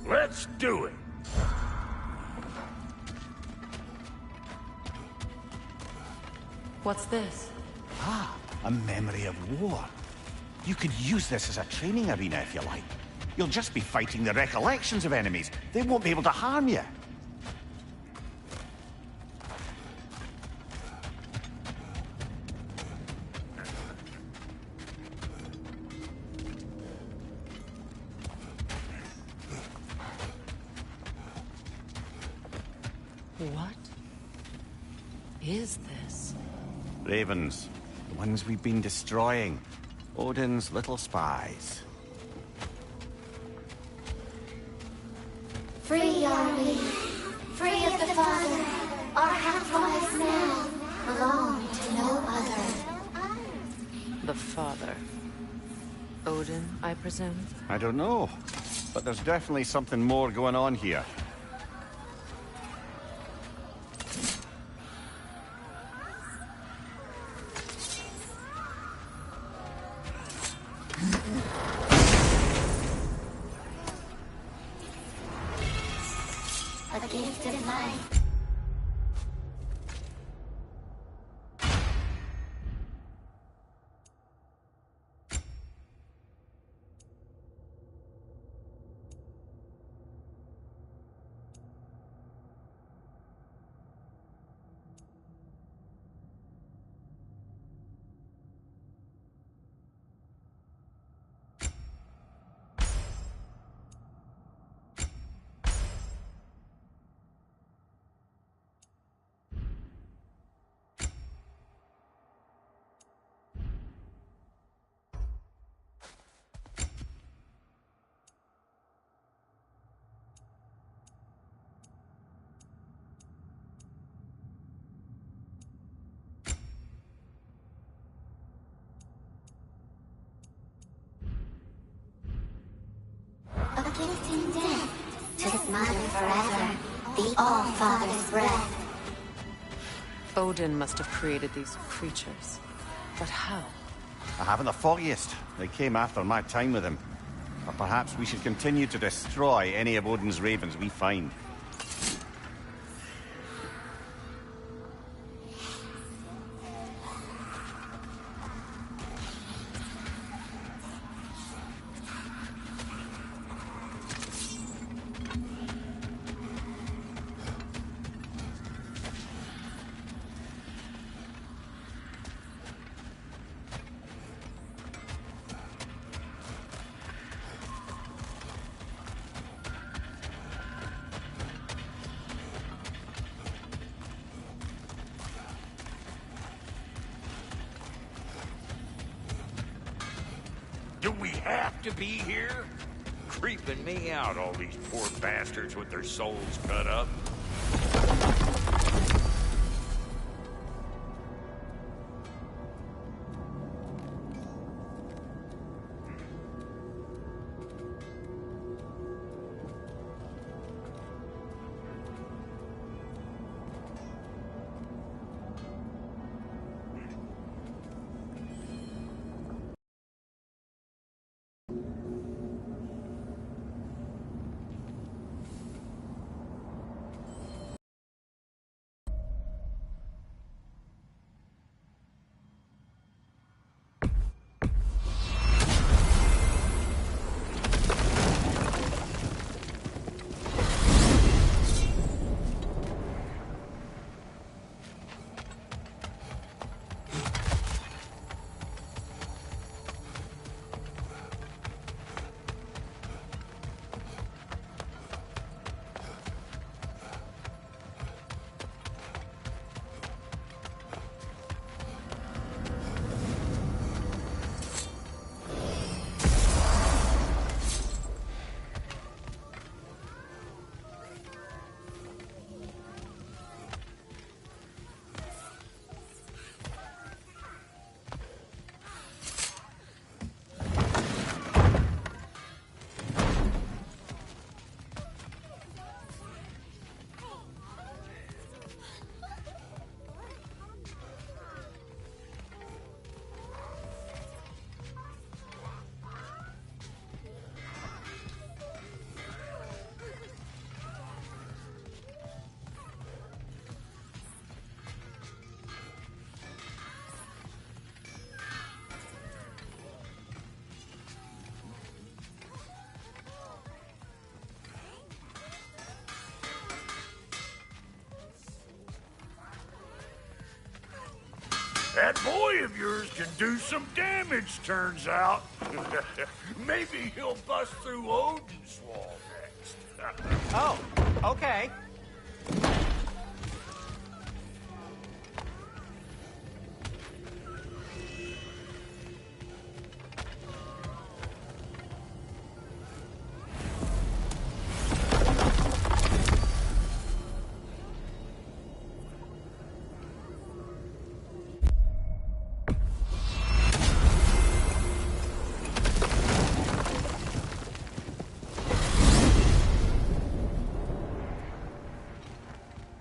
Let's do it! What's this? Ah, a memory of war. You could use this as a training arena if you like. You'll just be fighting the recollections of enemies. They won't be able to harm you. What is this? Ravens. The ones we've been destroying. Odin's little spies. Free are we, free of the Father. Our half-lives now belong to no other. The Father. Odin, I presume? I don't know, but there's definitely something more going on here. A gift of life. A gift in death, to his mother forever, the All-Father's breath. Odin must have created these creatures. But how? I haven't the foggiest. They came after my time with him. But perhaps we should continue to destroy any of Odin's ravens we find. Do we have to be here? Creeping me out, all these poor bastards with their souls cut up. That boy of yours can do some damage, turns out. Maybe he'll bust through Odin's wall next. Oh, okay.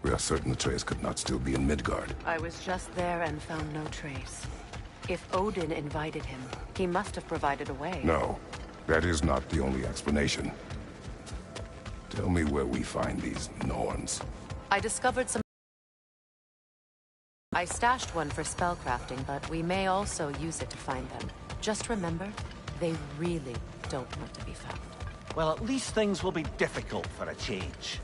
We are certain Atreus could not still be in Midgard. I was just there and found no trace. If Odin invited him, he must have provided a way. No, that is not the only explanation. Tell me where we find these Norns. I discovered some... I stashed one for spellcrafting, but we may also use it to find them. Just remember, they really don't want to be found. Well, at least things will be difficult for a change.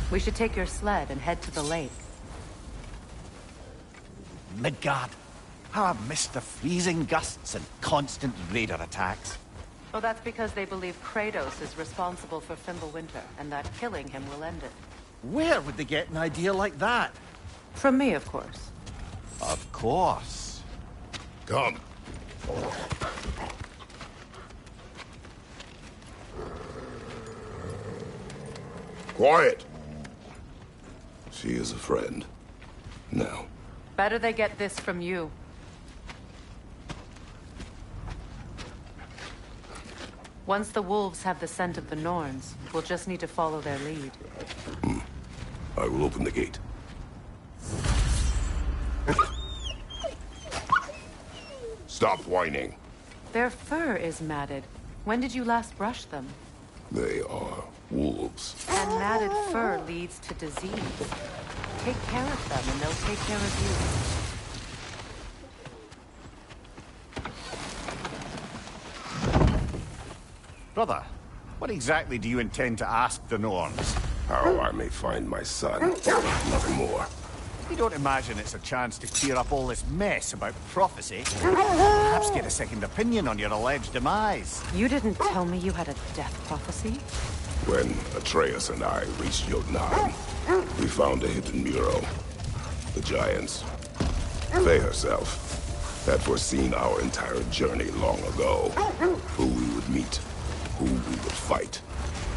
We should take your sled and head to the lake. Midgard. How I've missed the freezing gusts and constant raider attacks. Well, that's because they believe Kratos is responsible for Fimbulwinter, and that killing him will end it. Where would they get an idea like that? From me, of course. Of course. Come. Quiet. She is a friend. Now. Better they get this from you. Once the wolves have the scent of the Norns, we'll just need to follow their lead. I will open the gate. Stop whining. Their fur is matted. When did you last brush them? They are wolves. And matted fur leads to disease. Take care of them and they'll take care of you. Brother, what exactly do you intend to ask the Norns? How I may find my son. Nothing more. You don't imagine it's a chance to clear up all this mess about prophecy? Perhaps get a second opinion on your alleged demise. You didn't tell me you had a death prophecy? When Atreus and I reached Jotunheim, we found a hidden mural. The Giants, Faye herself, had foreseen our entire journey long ago. Who we would meet, who we would fight.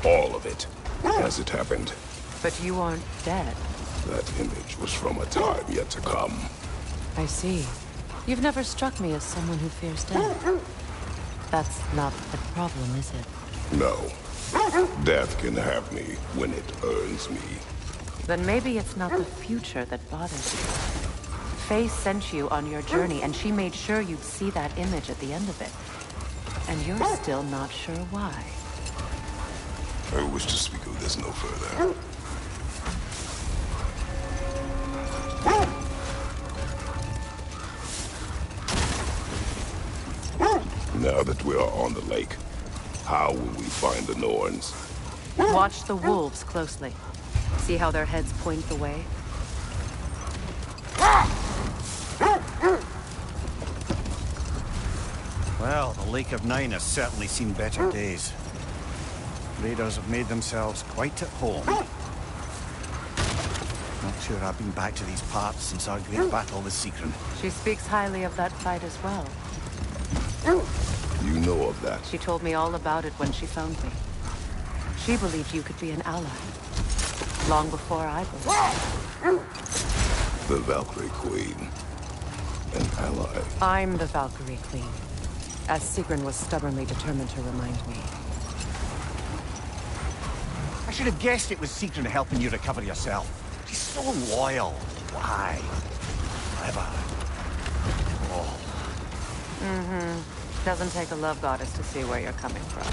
All of it, as it happened. But you aren't dead. That image was from a time yet to come. I see. You've never struck me as someone who fears death. That's not the problem, is it? No. Death can have me when it earns me. Then maybe it's not the future that bothers you. Faye sent you on your journey, and she made sure you'd see that image at the end of it. And you're still not sure why. I wish to speak of this no further. Now that we are on the lake, how will we find the Norns? Watch the wolves closely. See how their heads point the way? Well, the Lake of Nine has certainly seen better days. Raiders have made themselves quite at home. Not sure I've been back to these parts since our great battle with Sigrun. She speaks highly of that fight as well. You know of that. She told me all about it when she found me. She believed you could be an ally. Long before I believed. The Valkyrie Queen. An ally. I'm the Valkyrie Queen. As Sigrun was stubbornly determined to remind me. I should have guessed it was Sigrun helping you recover yourself. She's so loyal. Why? Clever. Oh. Doesn't take a love goddess to see where you're coming from.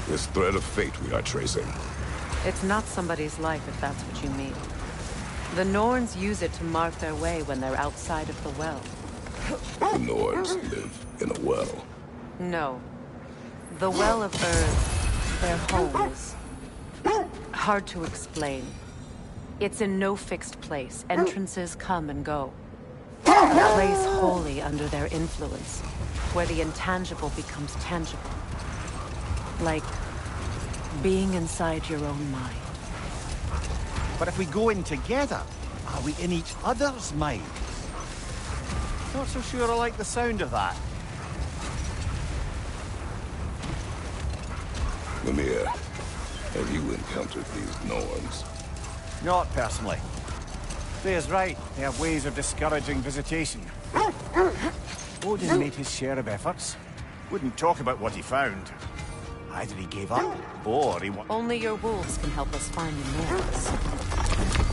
This thread of fate we are tracing. It's not somebody's life, if that's what you mean. The Norns use it to mark their way when they're outside of the well. The Norns live in a well. No. The Well of Earth, their home, is hard to explain. It's in no fixed place. Entrances come and go. A place wholly under their influence, where the intangible becomes tangible. Like being inside your own mind. But if we go in together, are we in each other's minds? Not so sure I like the sound of that. Mimir, have you encountered these Norns? Not personally. Freya's right. They have ways of discouraging visitation. Odin made his share of efforts. Wouldn't talk about what he found. Either he gave up, or he wa- Only your wolves can help us find the Norns.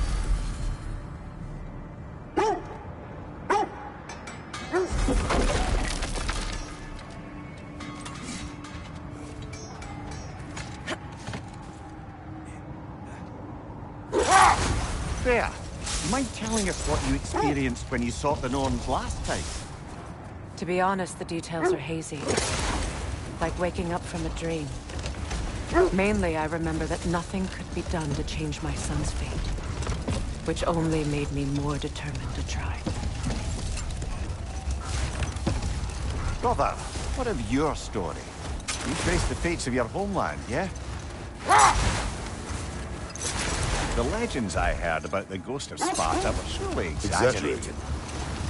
Freya, mind telling us what you experienced when you sought the Norns last time? To be honest, the details are hazy. Like waking up from a dream. Mainly, I remember that nothing could be done to change my son's fate. Which only made me more determined to try. Brother, what of your story? You traced the fates of your homeland, yeah? The legends I heard about the ghost of Sparta were surely exaggerated.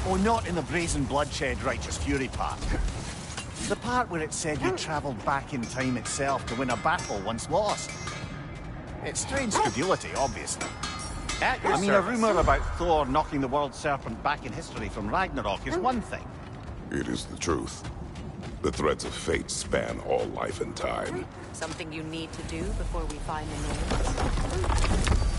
Oh, not in the brazen bloodshed righteous fury part. The part where it said you travelled back in time itself to win a battle once lost. It's strange credulity, obviously. I mean, a rumour about Thor knocking the world serpent back in history from Ragnarok is one thing. It is the truth. The threads of fate span all life and time. Something you need to do before we find the Norns?